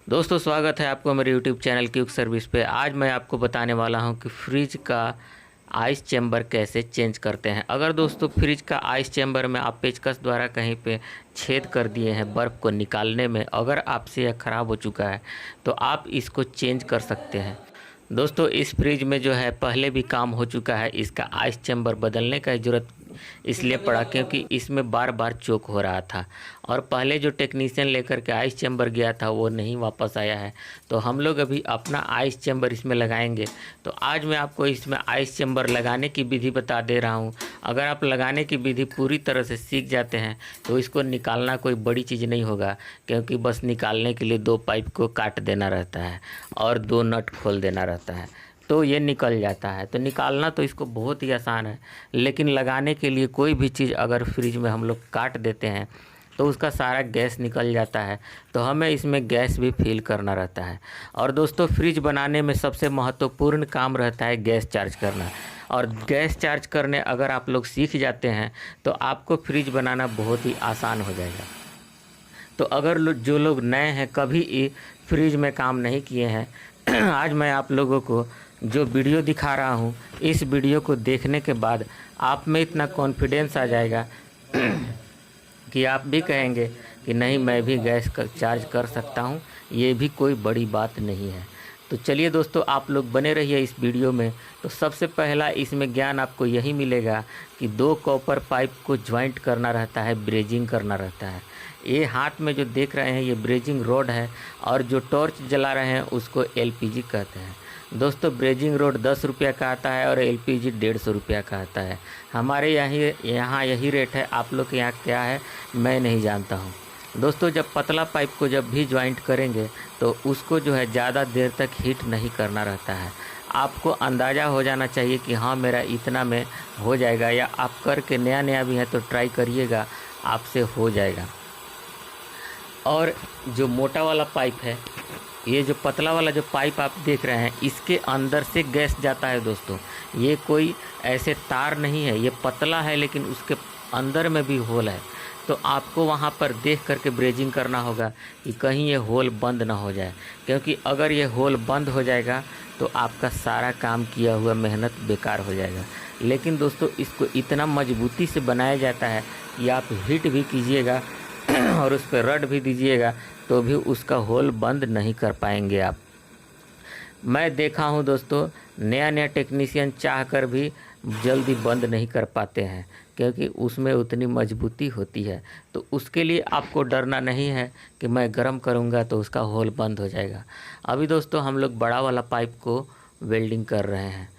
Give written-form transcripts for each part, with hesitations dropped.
दोस्तों स्वागत है आपको मेरे YouTube चैनल क्विक सर्विस पे। आज मैं आपको बताने वाला हूं कि फ्रिज का आइस चैम्बर कैसे चेंज करते हैं। अगर दोस्तों फ्रिज का आइस चैम्बर में आप पेचकस द्वारा कहीं पे छेद कर दिए हैं बर्फ़ को निकालने में, अगर आपसे यह ख़राब हो चुका है तो आप इसको चेंज कर सकते हैं। दोस्तों इस फ्रिज में जो है पहले भी काम हो चुका है, इसका आइस चैम्बर बदलने का ज़रूरत इसलिए पड़ा क्योंकि इसमें बार बार चोक हो रहा था और पहले जो टेक्नीशियन लेकर के आइस चैम्बर गया था वो नहीं वापस आया है। तो हम लोग अभी अपना आइस चैम्बर इसमें लगाएंगे। तो आज मैं आपको इसमें आइस चैम्बर लगाने की विधि बता दे रहा हूँ। अगर आप लगाने की विधि पूरी तरह से सीख जाते हैं तो इसको निकालना कोई बड़ी चीज़ नहीं होगा, क्योंकि बस निकालने के लिए 2 पाइप को काट देना रहता है और 2 नट खोल देना रहता है तो ये निकल जाता है। तो निकालना तो इसको बहुत ही आसान है, लेकिन लगाने के लिए कोई भी चीज़ अगर फ्रिज में हम लोग काट देते हैं तो उसका सारा गैस निकल जाता है। तो हमें इसमें गैस भी फिल करना रहता है। और दोस्तों फ्रिज बनाने में सबसे महत्वपूर्ण काम रहता है गैस चार्ज करना। और गैस चार्ज करने अगर आप लोग सीख जाते हैं तो आपको फ्रिज बनाना बहुत ही आसान हो जाएगा। तो अगर जो लोग नए हैं, कभी फ्रिज में काम नहीं किए हैं, आज मैं आप लोगों को जो वीडियो दिखा रहा हूँ, इस वीडियो को देखने के बाद आप में इतना कॉन्फिडेंस आ जाएगा कि आप भी कहेंगे कि नहीं, मैं भी गैस का चार्ज कर सकता हूँ, ये भी कोई बड़ी बात नहीं है। तो चलिए दोस्तों, आप लोग बने रहिए इस वीडियो में। तो सबसे पहला इसमें ज्ञान आपको यही मिलेगा कि 2 कॉपर पाइप को ज्वाइंट करना रहता है, ब्रेजिंग करना रहता है। ये हाथ में जो देख रहे हैं ये ब्रेजिंग रोड है और जो टॉर्च जला रहे हैं उसको एलपीजी कहते हैं। दोस्तों ब्रेजिंग रोड 10 रुपये का आता है और एलपीजी 150 रुपया का आता है। हमारे यहाँ यही रेट है। आप लोग के यहाँ क्या है मैं नहीं जानता हूँ। दोस्तों जब पतला पाइप को जब भी ज्वाइंट करेंगे तो उसको जो है ज़्यादा देर तक हीट नहीं करना रहता है। आपको अंदाज़ा हो जाना चाहिए कि हाँ मेरा इतना में हो जाएगा, या आप करके नया भी है तो ट्राई करिएगा, आपसे हो जाएगा। और जो मोटा वाला पाइप है, ये जो पतला वाला जो पाइप आप देख रहे हैं, इसके अंदर से गैस जाता है दोस्तों। ये कोई ऐसे तार नहीं है, ये पतला है लेकिन उसके अंदर में भी होल है। तो आपको वहाँ पर देख करके ब्रेजिंग करना होगा कि कहीं ये होल बंद ना हो जाए, क्योंकि अगर ये होल बंद हो जाएगा तो आपका सारा काम किया हुआ मेहनत बेकार हो जाएगा। लेकिन दोस्तों इसको इतना मजबूती से बनाया जाता है कि आप हीट भी कीजिएगा और उस पर रड भी दीजिएगा तो भी उसका होल बंद नहीं कर पाएंगे आप। मैं देखा हूँ दोस्तों, नया टेक्नीशियन चाह कर भी जल्दी बंद नहीं कर पाते हैं, क्योंकि उसमें उतनी मजबूती होती है। तो उसके लिए आपको डरना नहीं है कि मैं गर्म करूँगा तो उसका होल बंद हो जाएगा। अभी दोस्तों हम लोग बड़ा वाला पाइप को वेल्डिंग कर रहे हैं,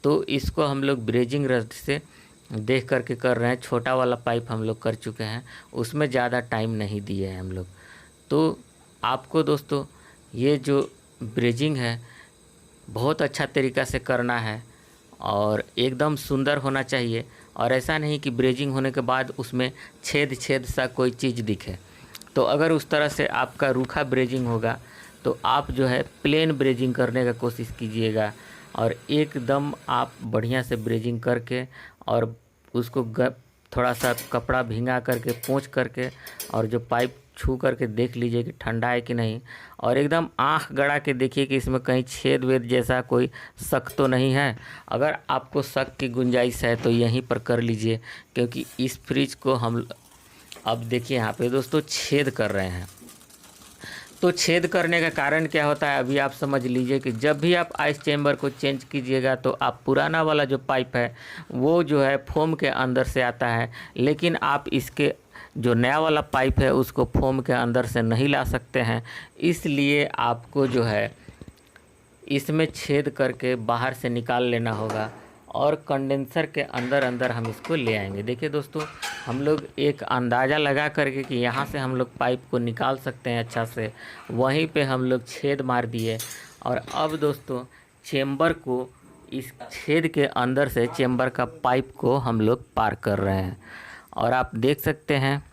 तो इसको हम लोग ब्रेजिंग रड से देख करके कर रहे हैं। छोटा वाला पाइप हम लोग कर चुके हैं, उसमें ज़्यादा टाइम नहीं दिए हैं हम लोग। तो आपको दोस्तों ये जो ब्रेजिंग है बहुत अच्छा तरीक़ा से करना है और एकदम सुंदर होना चाहिए। और ऐसा नहीं कि ब्रेजिंग होने के बाद उसमें छेद सा कोई चीज़ दिखे। तो अगर उस तरह से आपका रूखा ब्रेजिंग होगा तो आप जो है प्लेन ब्रेजिंग करने का कोशिश कीजिएगा और एकदम आप बढ़िया से ब्रेजिंग करके और उसको थोड़ा सा कपड़ा भिंगा करके पोंछ करके और जो पाइप छू करके देख लीजिए कि ठंडा है कि नहीं, और एकदम आँख गड़ा के देखिए कि इसमें कहीं छेद वेद जैसा कोई शक तो नहीं है। अगर आपको शक की गुंजाइश है तो यहीं पर कर लीजिए, क्योंकि इस फ्रिज को हम अब देखिए यहाँ पे दोस्तों छेद कर रहे हैं। तो छेद करने का कारण क्या होता है अभी आप समझ लीजिए कि जब भी आप आइस चैम्बर को चेंज कीजिएगा तो आप पुराना वाला जो पाइप है वो जो है फोम के अंदर से आता है, लेकिन आप इसके जो नया वाला पाइप है उसको फोम के अंदर से नहीं ला सकते हैं। इसलिए आपको जो है इसमें छेद करके बाहर से निकाल लेना होगा और कंडेंसर के अंदर हम इसको ले आएंगे। देखिए दोस्तों, हम लोग एक अंदाज़ा लगा करके कि यहाँ से हम लोग पाइप को निकाल सकते हैं अच्छा से, वहीं पे हम लोग छेद मार दिए। और अब दोस्तों चेम्बर को, इस छेद के अंदर से चेम्बर का पाइप को हम लोग पार कर रहे हैं। और आप देख सकते हैं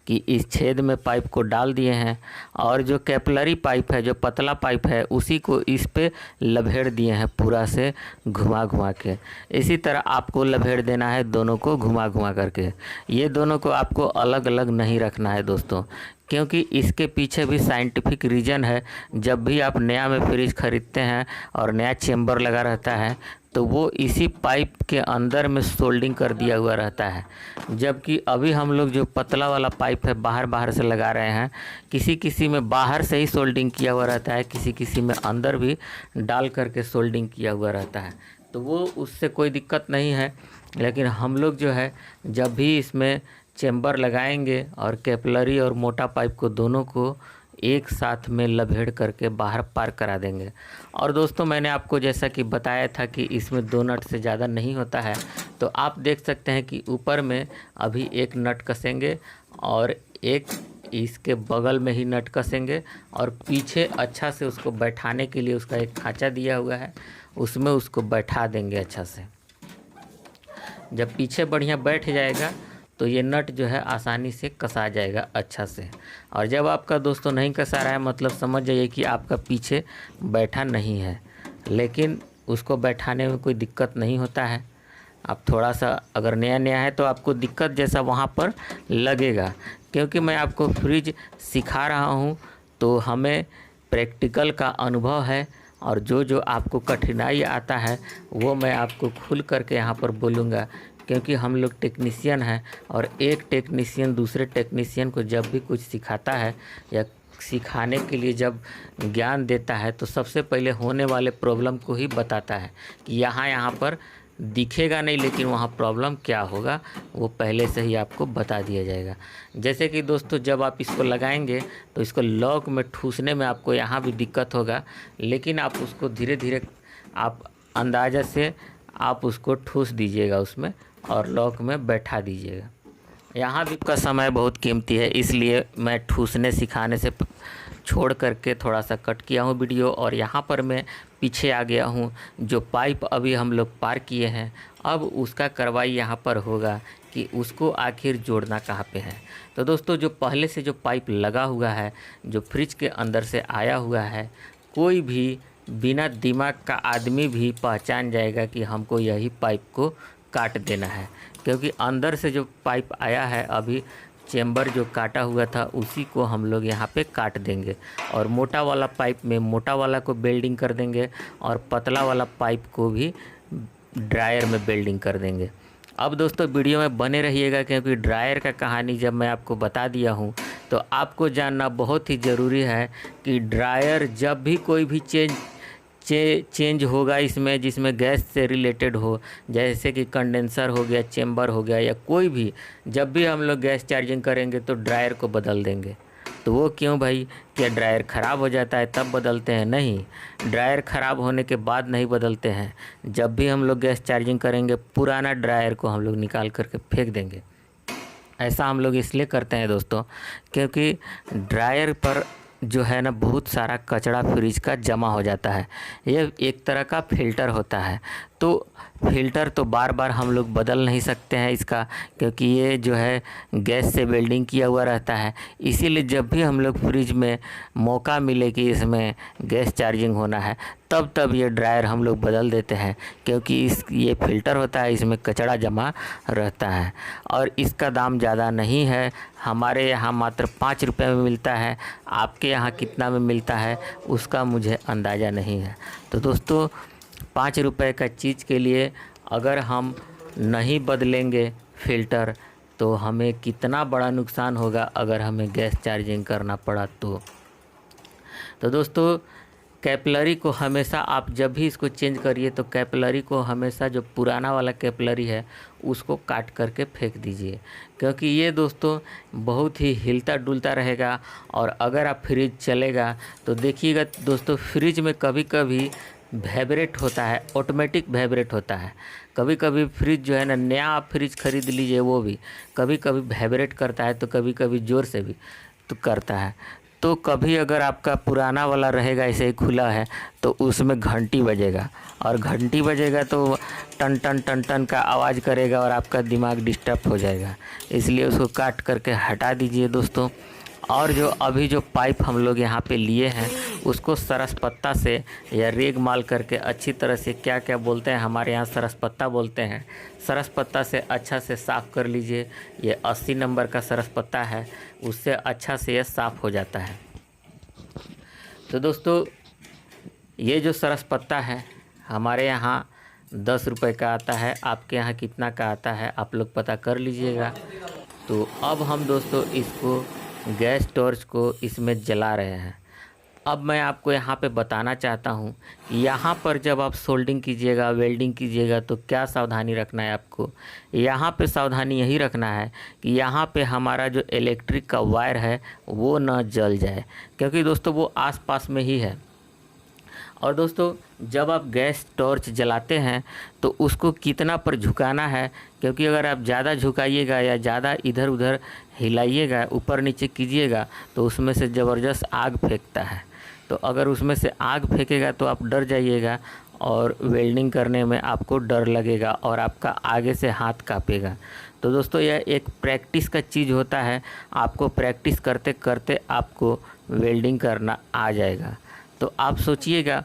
कि इस छेद में पाइप को डाल दिए हैं और जो कैपिलरी पाइप है, जो पतला पाइप है, उसी को इस पे लभेड़ दिए हैं पूरा से घुमा के। इसी तरह आपको लभेड़ देना है दोनों को घुमा करके। ये दोनों को आपको अलग अलग नहीं रखना है दोस्तों, क्योंकि इसके पीछे भी साइंटिफिक रीज़न है। जब भी आप नया में फ्रिज ख़रीदते हैं और नया चेम्बर लगा रहता है तो वो इसी पाइप के अंदर में सोल्डिंग कर दिया हुआ रहता है, जबकि अभी हम लोग जो पतला वाला पाइप है बाहर से लगा रहे हैं। किसी किसी में बाहर से ही सोल्डिंग किया हुआ रहता है, किसी किसी में अंदर भी डाल करके सोल्डिंग किया हुआ रहता है, तो वो उससे कोई दिक्कत नहीं है। लेकिन हम लोग जो है जब भी इसमें चेम्बर लगाएंगे और कैपिलरी और मोटा पाइप को दोनों को एक साथ में लपेट करके बाहर पार करा देंगे। और दोस्तों मैंने आपको जैसा कि बताया था कि इसमें 2 नट से ज़्यादा नहीं होता है, तो आप देख सकते हैं कि ऊपर में अभी एक नट कसेंगे और एक इसके बगल में ही नट कसेंगे और पीछे अच्छा से उसको बैठाने के लिए उसका एक खांचा दिया हुआ है, उसमें उसको बैठा देंगे अच्छा से। जब पीछे बढ़िया बैठ जाएगा तो ये नट जो है आसानी से कसा जाएगा अच्छा से। और जब आपका दोस्तों नहीं कसा रहा है मतलब समझ जाइए कि आपका पीछे बैठा नहीं है, लेकिन उसको बैठाने में कोई दिक्कत नहीं होता है। आप थोड़ा सा अगर नया है तो आपको दिक्कत जैसा वहाँ पर लगेगा, क्योंकि मैं आपको फ्रिज सिखा रहा हूँ तो हमें प्रैक्टिकल का अनुभव है और जो आपको कठिनाई आता है वो मैं आपको खुल करके यहाँ पर बोलूँगा, क्योंकि हम लोग टेक्नीशियन हैं और एक टेक्नीशियन दूसरे टेक्नीशियन को जब भी कुछ सिखाता है या सिखाने के लिए जब ज्ञान देता है तो सबसे पहले होने वाले प्रॉब्लम को ही बताता है कि यहाँ पर दिखेगा नहीं, लेकिन वहाँ प्रॉब्लम क्या होगा वो पहले से ही आपको बता दिया जाएगा। जैसे कि दोस्तों जब आप इसको लगाएंगे तो इसको लॉक में ठूसने में आपको यहाँ भी दिक्कत होगा, लेकिन आप उसको धीरे धीरे आप अंदाज़ा से आप उसको ठूस दीजिएगा उसमें और लॉक में बैठा दीजिएगा। यहाँ भी का समय बहुत कीमती है, इसलिए मैं ठूसने सिखाने से छोड़ करके थोड़ा सा कट किया हूँ वीडियो। और यहाँ पर मैं पीछे आ गया हूँ। जो पाइप अभी हम लोग पार किए हैं अब उसका कार्रवाई यहाँ पर होगा कि उसको आखिर जोड़ना कहाँ पे है। तो दोस्तों जो पहले से जो पाइप लगा हुआ है जो फ्रिज के अंदर से आया हुआ है, कोई भी बिना दिमाग का आदमी भी पहचान जाएगा कि हमको यही पाइप को काट देना है, क्योंकि अंदर से जो पाइप आया है अभी चेम्बर जो काटा हुआ था उसी को हम लोग यहाँ पे काट देंगे और मोटा वाला पाइप में मोटा वाला को बेल्डिंग कर देंगे और पतला वाला पाइप को भी ड्रायर में बेल्डिंग कर देंगे। अब दोस्तों वीडियो में बने रहिएगा, क्योंकि ड्रायर का कहानी जब मैं आपको बता दिया हूँ तो आपको जानना बहुत ही ज़रूरी है कि ड्रायर जब भी कोई भी चेंज होगा इसमें जिसमें गैस से रिलेटेड हो, जैसे कि कंडेंसर हो गया, चेम्बर हो गया या कोई भी, जब भी हम लोग गैस चार्जिंग करेंगे तो ड्रायर को बदल देंगे। तो वो क्यों भाई, क्या ड्रायर ख़राब हो जाता है तब बदलते हैं? नहीं, ड्रायर ख़राब होने के बाद नहीं बदलते हैं। जब भी हम लोग गैस चार्जिंग करेंगे पुराना ड्रायर को हम लोग निकाल करके फेंक देंगे। ऐसा हम लोग इसलिए करते हैं दोस्तों क्योंकि ड्रायर पर जो है ना बहुत सारा कचरा फ्रिज का जमा हो जाता है। ये एक तरह का फ़िल्टर होता है, तो फ़िल्टर तो बार बार हम लोग बदल नहीं सकते हैं इसका, क्योंकि ये जो है गैस से वेल्डिंग किया हुआ रहता है। इसीलिए जब भी हम लोग फ्रिज में मौका मिले कि इसमें गैस चार्जिंग होना है तब ये ड्रायर हम लोग बदल देते हैं, क्योंकि ये फ़िल्टर होता है, इसमें कचरा जमा रहता है। और इसका दाम ज़्यादा नहीं है, हमारे यहाँ मात्र 5 रुपये में मिलता है। आपके यहाँ कितना में मिलता है उसका मुझे अंदाज़ा नहीं है। तो दोस्तों 5 रुपये का चीज़ के लिए अगर हम नहीं बदलेंगे फ़िल्टर तो हमें कितना बड़ा नुकसान होगा अगर हमें गैस चार्जिंग करना पड़ा तो दोस्तों कैपिलरी को हमेशा आप जब भी इसको चेंज करिए तो कैपिलरी को हमेशा जो पुराना वाला कैपिलरी है उसको काट करके फेंक दीजिए, क्योंकि ये दोस्तों बहुत ही हिलता डुलता रहेगा। और अगर आप फ्रिज चलेगा तो देखिएगा दोस्तों फ्रिज में कभी कभी वाइब्रेट होता है, ऑटोमेटिक वाइब्रेट होता है। कभी कभी फ्रिज जो है ना, नया आप फ्रिज ख़रीद लीजिए वो भी कभी कभी वाइब्रेट करता है, तो कभी कभी ज़ोर से भी तो करता है। तो कभी अगर आपका पुराना वाला रहेगा ऐसे ही खुला है तो उसमें घंटी बजेगा, और घंटी बजेगा तो टन टन टन टन का आवाज़ करेगा और आपका दिमाग डिस्टर्ब हो जाएगा। इसलिए उसको काट करके हटा दीजिए दोस्तों। और जो अभी जो पाइप हम लोग यहाँ पे लिए हैं उसको सरसपत्ता से या रेग माल करके अच्छी तरह से, क्या क्या बोलते हैं हमारे यहाँ सरसपत्ता बोलते हैं, सरसपत्ता से अच्छा से साफ़ कर लीजिए। ये 80 नंबर का सरसपत्ता है, उससे अच्छा से ये साफ़ हो जाता है। तो दोस्तों ये जो सरसपत्ता है हमारे यहाँ 10 रुपये का आता है, आपके यहाँ कितना का आता है आप लोग पता कर लीजिएगा। तो अब हम दोस्तों इसको गैस टॉर्च को इसमें जला रहे हैं। अब मैं आपको यहाँ पे बताना चाहता हूँ कि यहाँ पर जब आप सोल्डिंग कीजिएगा, वेल्डिंग कीजिएगा तो क्या सावधानी रखना है आपको। यहाँ पे सावधानी यही रखना है कि यहाँ पे हमारा जो इलेक्ट्रिक का वायर है वो ना जल जाए, क्योंकि दोस्तों वो आसपास में ही है। और दोस्तों जब आप गैस टॉर्च जलाते हैं तो उसको कितना पर झुकाना है, क्योंकि अगर आप ज़्यादा झुकाइएगा या ज़्यादा इधर उधर हिलाइएगा, ऊपर नीचे कीजिएगा तो उसमें से ज़बरदस्त आग फेंकता है। तो अगर उसमें से आग फेंकेगा तो आप डर जाइएगा और वेल्डिंग करने में आपको डर लगेगा और आपका आगे से हाथ कांपेगा। तो दोस्तों यह एक प्रैक्टिस का चीज़ होता है, आपको प्रैक्टिस करते करते आपको वेल्डिंग करना आ जाएगा। तो आप सोचिएगा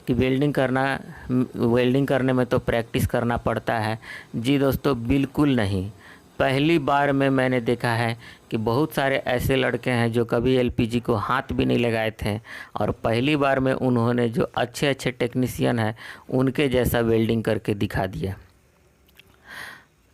कि वेल्डिंग करने में तो प्रैक्टिस करना पड़ता है। जी दोस्तों बिल्कुल नहीं। पहली बार में मैंने देखा है कि बहुत सारे ऐसे लड़के हैं जो कभी एलपीजी को हाथ भी नहीं लगाए थे और पहली बार में उन्होंने जो अच्छे अच्छे टेक्नीशियन हैं उनके जैसा वेल्डिंग करके दिखा दिया।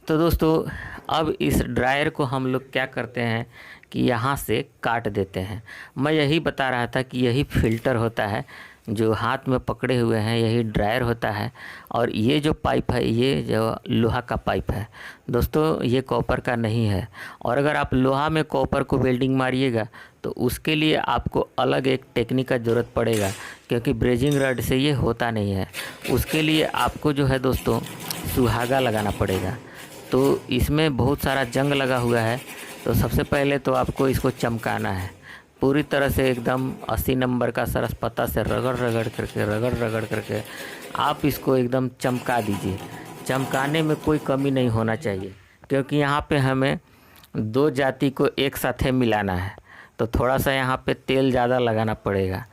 तो दोस्तों अब इस ड्रायर को हम लोग क्या करते हैं कि यहाँ से काट देते हैं। मैं यही बता रहा था कि यही फ़िल्टर होता है जो हाथ में पकड़े हुए हैं, यही ड्रायर होता है। और ये जो पाइप है ये जो लोहा का पाइप है दोस्तों, ये कॉपर का नहीं है। और अगर आप लोहा में कॉपर को वेल्डिंग मारिएगा तो उसके लिए आपको अलग एक टेक्निक का ज़रूरत पड़ेगा, क्योंकि ब्रेजिंग रड से ये होता नहीं है। उसके लिए आपको जो है दोस्तों सुहागा लगाना पड़ेगा। तो इसमें बहुत सारा जंग लगा हुआ है। तो सबसे पहले तो आपको इसको चमकाना है पूरी तरह से, एकदम 80 नंबर का सरसपत्ता से रगड़ करके आप इसको एकदम चमका दीजिए। चमकाने में कोई कमी नहीं होना चाहिए, क्योंकि यहाँ पे हमें 2 जाति को एक साथ मिलाना है। तो थोड़ा सा यहाँ पे तेल ज़्यादा लगाना पड़ेगा।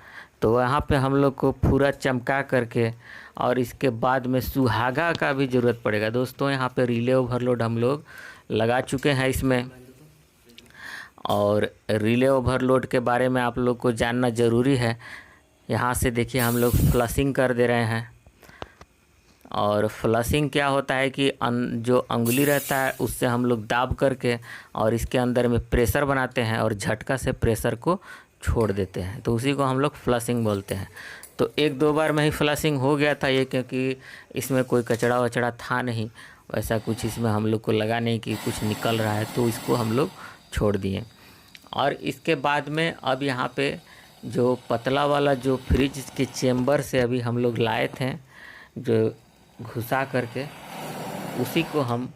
तो यहाँ पे हम लोग को पूरा चमका करके और इसके बाद में सुहागा का भी ज़रूरत पड़ेगा। दोस्तों यहाँ पे रिले ओवरलोड हम लोग लगा चुके हैं इसमें, और रिले ओवरलोड के बारे में आप लोग को जानना ज़रूरी है। यहाँ से देखिए हम लोग फ्लशिंग कर दे रहे हैं। और फ्लशिंग क्या होता है कि जो अंगुली रहता है उससे हम लोग दाब करके और इसके अंदर में प्रेशर बनाते हैं और झटका से प्रेशर को छोड़ देते हैं, तो उसी को हम लोग फ्लशिंग बोलते हैं। तो 1-2 बार में ही फ्लशिंग हो गया था ये, क्योंकि इसमें कोई कचड़ा वचड़ा था नहीं, वैसा कुछ इसमें हम लोग को लगा नहीं कि कुछ निकल रहा है, तो इसको हम लोग छोड़ दिए। और इसके बाद में अब यहाँ पे जो पतला वाला जो फ्रिज के चेम्बर से अभी हम लोग लाए थे जो घुसा करके, उसी को हम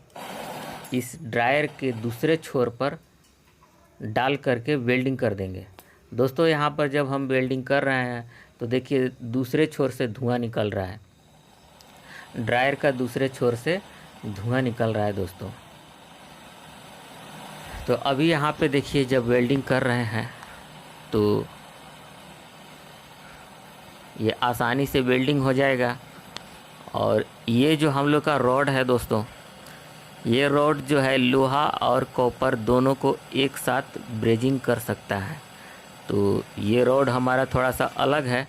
इस ड्रायर के दूसरे छोर पर डाल करके वेल्डिंग कर देंगे। दोस्तों यहाँ पर जब हम वेल्डिंग कर रहे हैं तो देखिए दूसरे छोर से धुआं निकल रहा है, ड्रायर का दूसरे छोर से धुआं निकल रहा है दोस्तों। तो अभी यहाँ पे देखिए जब वेल्डिंग कर रहे हैं तो ये आसानी से वेल्डिंग हो जाएगा। और ये जो हम लोग का रॉड है दोस्तों, ये रॉड जो है लोहा और कॉपर दोनों को एक साथ ब्रेजिंग कर सकता है। तो ये रॉड हमारा थोड़ा सा अलग है,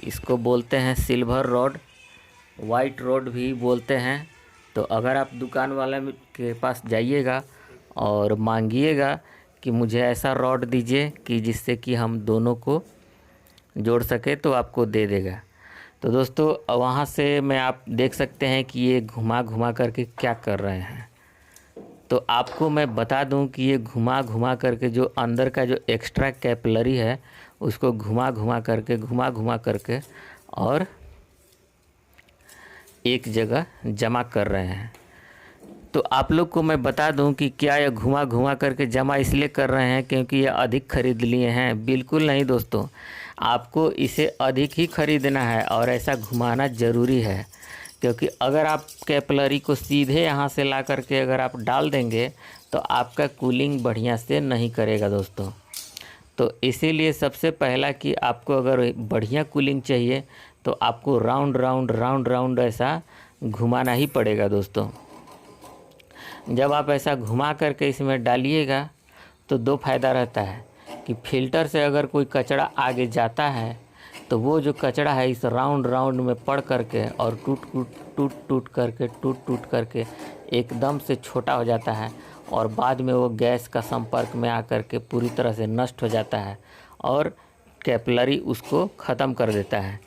इसको बोलते हैं सिल्वर रॉड, वाइट रॉड भी बोलते हैं। तो अगर आप दुकान वाले के पास जाइएगा और मांगिएगा कि मुझे ऐसा रॉड दीजिए कि जिससे कि हम दोनों को जोड़ सके, तो आपको दे देगा। तो दोस्तों वहाँ से मैं आप देख सकते हैं कि ये घुमा घुमा करके क्या कर रहे हैं। तो आपको मैं बता दूं कि ये घुमा घुमा करके जो अंदर का जो एक्स्ट्रा कैपिलरी है उसको घुमा घुमा करके और एक जगह जमा कर रहे हैं। तो आप लोग को मैं बता दूं कि क्या ये घुमा घुमा करके जमा इसलिए कर रहे हैं क्योंकि ये अधिक खरीद लिए हैं? बिल्कुल नहीं दोस्तों, आपको इसे अधिक ही खरीदना है और ऐसा घुमाना ज़रूरी है, क्योंकि अगर आप कैपिलरी को सीधे यहाँ से ला करके अगर आप डाल देंगे तो आपका कूलिंग बढ़िया से नहीं करेगा दोस्तों। तो इसीलिए सबसे पहला कि आपको अगर बढ़िया कूलिंग चाहिए तो आपको राउंड राउंड राउंड राउंड ऐसा घुमाना ही पड़ेगा दोस्तों। जब आप ऐसा घुमा करके इसमें डालिएगा तो दो फायदा रहता है कि फिल्टर से अगर कोई कचरा आगे जाता है तो वो जो कचरा है इस राउंड राउंड में पड़ करके और टूट टूट करके एकदम से छोटा हो जाता है और बाद में वो गैस का संपर्क में आकर के पूरी तरह से नष्ट हो जाता है और कैपिलरी उसको ख़त्म कर देता है,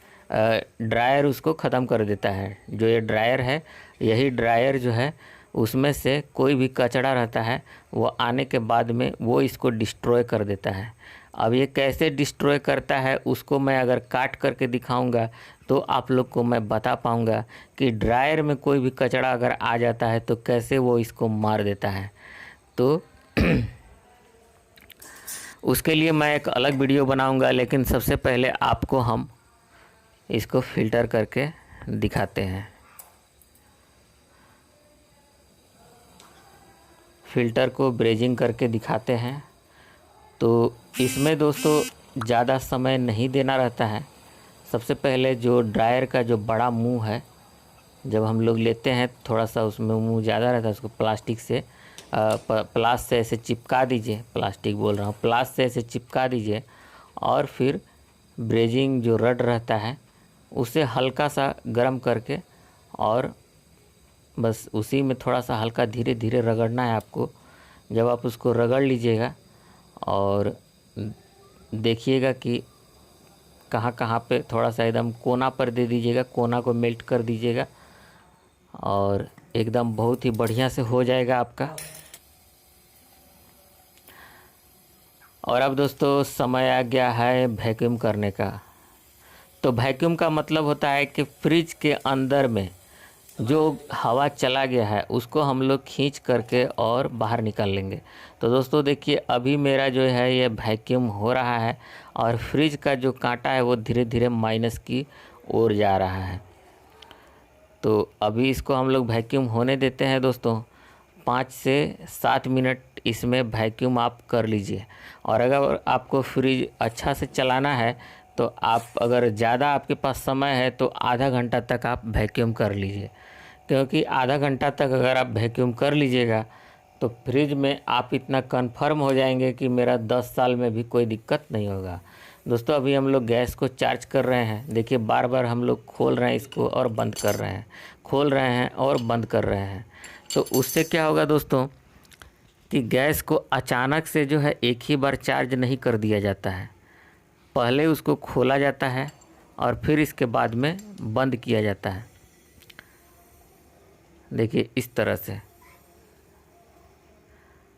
ड्रायर उसको ख़त्म कर देता है। जो ये ड्रायर है, यही ड्रायर जो है उसमें से कोई भी कचरा रहता है वो आने के बाद में वो इसको डिस्ट्रॉय कर देता है। अब ये कैसे डिस्ट्रॉय करता है उसको मैं अगर काट करके दिखाऊंगा तो आप लोग को मैं बता पाऊंगा कि ड्रायर में कोई भी कचरा अगर आ जाता है तो कैसे वो इसको मार देता है। तो उसके लिए मैं एक अलग वीडियो बनाऊंगा, लेकिन सबसे पहले आपको हम इसको फ़िल्टर करके दिखाते हैं। फ़िल्टर को ब्रेजिंग करके दिखाते हैं। तो इसमें दोस्तों ज़्यादा समय नहीं देना रहता है। सबसे पहले जो ड्रायर का जो बड़ा मुंह है, जब हम लोग लेते हैं थोड़ा सा उसमें मुंह ज़्यादा रहता है, उसको प्लास्टिक से प्लास से ऐसे चिपका दीजिए, प्लास्टिक बोल रहा हूँ, प्लास से ऐसे चिपका दीजिए और फिर ब्रेजिंग जो रड रहता है उसे हल्का सा गर्म करके और बस उसी में थोड़ा सा हल्का धीरे धीरे रगड़ना है आपको। जब आप उसको रगड़ लीजिएगा और देखिएगा कि कहाँ कहाँ पे थोड़ा सा एकदम कोना पर दे दीजिएगा, कोना को मेल्ट कर दीजिएगा और एकदम बहुत ही बढ़िया से हो जाएगा आपका। और अब दोस्तों समय आ गया है वैक्यूम करने का। तो वैक्यूम का मतलब होता है कि फ्रिज के अंदर में जो हवा चला गया है उसको हम लोग खींच करके और बाहर निकाल लेंगे। तो दोस्तों देखिए अभी मेरा जो है ये वैक्यूम हो रहा है और फ्रिज का जो कांटा है वो धीरे धीरे माइनस की ओर जा रहा है। तो अभी इसको हम लोग वैक्यूम होने देते हैं दोस्तों। 5 से 7 मिनट इसमें वैक्यूम आप कर लीजिए। और अगर आपको फ्रिज अच्छा से चलाना है तो आप अगर ज़्यादा आपके पास समय है तो आधा घंटा तक आप वैक्यूम कर लीजिए, क्योंकि आधा घंटा तक अगर आप वैक्यूम कर लीजिएगा तो फ्रिज में आप इतना कंफर्म हो जाएंगे कि मेरा 10 साल में भी कोई दिक्कत नहीं होगा। दोस्तों अभी हम लोग गैस को चार्ज कर रहे हैं, देखिए बार बार हम लोग खोल रहे हैं इसको और बंद कर रहे हैं, खोल रहे हैं और बंद कर रहे हैं। तो उससे क्या होगा दोस्तों कि गैस को अचानक से जो है एक ही बार चार्ज नहीं कर दिया जाता है, पहले उसको खोला जाता है और फिर इसके बाद में बंद किया जाता है। देखिए इस तरह से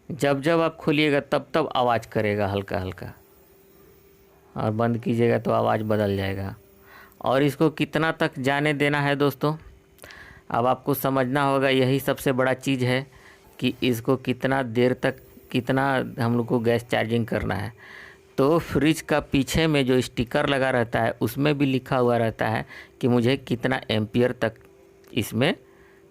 जब जब आप खोलिएगा तब तब आवाज़ करेगा हल्का हल्का, और बंद कीजिएगा तो आवाज़ बदल जाएगा। और इसको कितना तक जाने देना है दोस्तों, अब आपको समझना होगा। यही सबसे बड़ा चीज़ है कि इसको कितना देर तक, कितना हम लोग को गैस चार्जिंग करना है। तो फ्रिज का पीछे में जो स्टिकर लगा रहता है उसमें भी लिखा हुआ रहता है कि मुझे कितना एम्पियर तक इसमें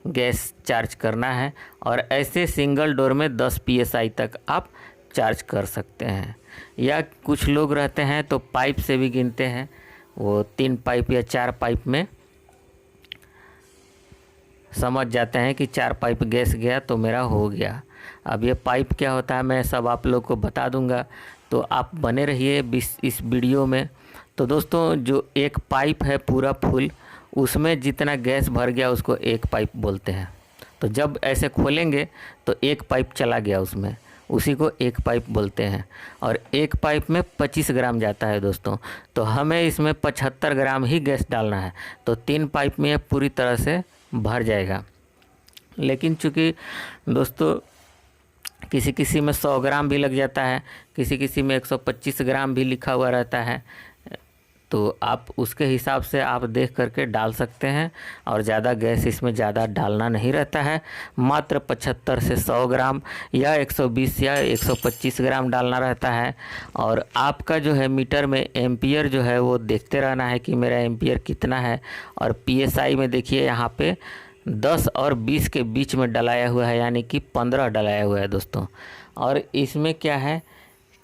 गैस चार्ज करना है। और ऐसे सिंगल डोर में 10 PSI तक आप चार्ज कर सकते हैं। या कुछ लोग रहते हैं तो पाइप से भी गिनते हैं, वो 3 पाइप या 4 पाइप में समझ जाते हैं कि 4 पाइप गैस गया तो मेरा हो गया। अब ये पाइप क्या होता है मैं सब आप लोग को बता दूंगा, तो आप बने रहिए इस वीडियो में। तो दोस्तों जो एक पाइप है पूरा फुल, उसमें जितना गैस भर गया उसको एक पाइप बोलते हैं। तो जब ऐसे खोलेंगे तो एक पाइप चला गया उसमें, उसी को एक पाइप बोलते हैं। और एक पाइप में 25 ग्राम जाता है दोस्तों, तो हमें इसमें 75 ग्राम ही गैस डालना है। तो 3 पाइप में पूरी तरह से भर जाएगा। लेकिन चूँकि दोस्तों किसी किसी में 100 ग्राम भी लग जाता है, किसी किसी में 125 ग्राम भी लिखा हुआ रहता है, तो आप उसके हिसाब से आप देख करके डाल सकते हैं। और ज़्यादा गैस इसमें ज़्यादा डालना नहीं रहता है, मात्र 75 से 100 ग्राम या 120 या 125 ग्राम डालना रहता है। और आपका जो है मीटर में एम्पियर जो है वो देखते रहना है कि मेरा एम्पियर कितना है। और PSI में देखिए यहाँ पे 10 और 20 के बीच में डलाया हुआ है, यानी कि 15 डलाया हुआ है दोस्तों। और इसमें क्या है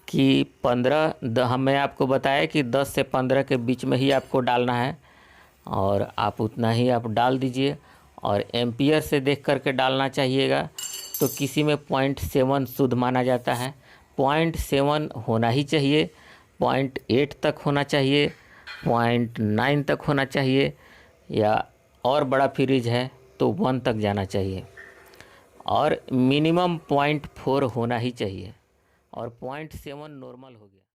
कि 15 मैं आपको बताया कि 10 से 15 के बीच में ही आपको डालना है, और आप उतना ही आप डाल दीजिए। और एम्पियर से देख करके डालना चाहिएगा। तो किसी में 0.7 शुद्ध माना जाता है, 0.7 होना ही चाहिए, 0.8 तक होना चाहिए, 0.9 तक होना चाहिए, या और बड़ा फ्रिज है तो 1 तक जाना चाहिए, और मिनिमम 0.4 होना ही चाहिए, और 0.7 नॉर्मल हो गया।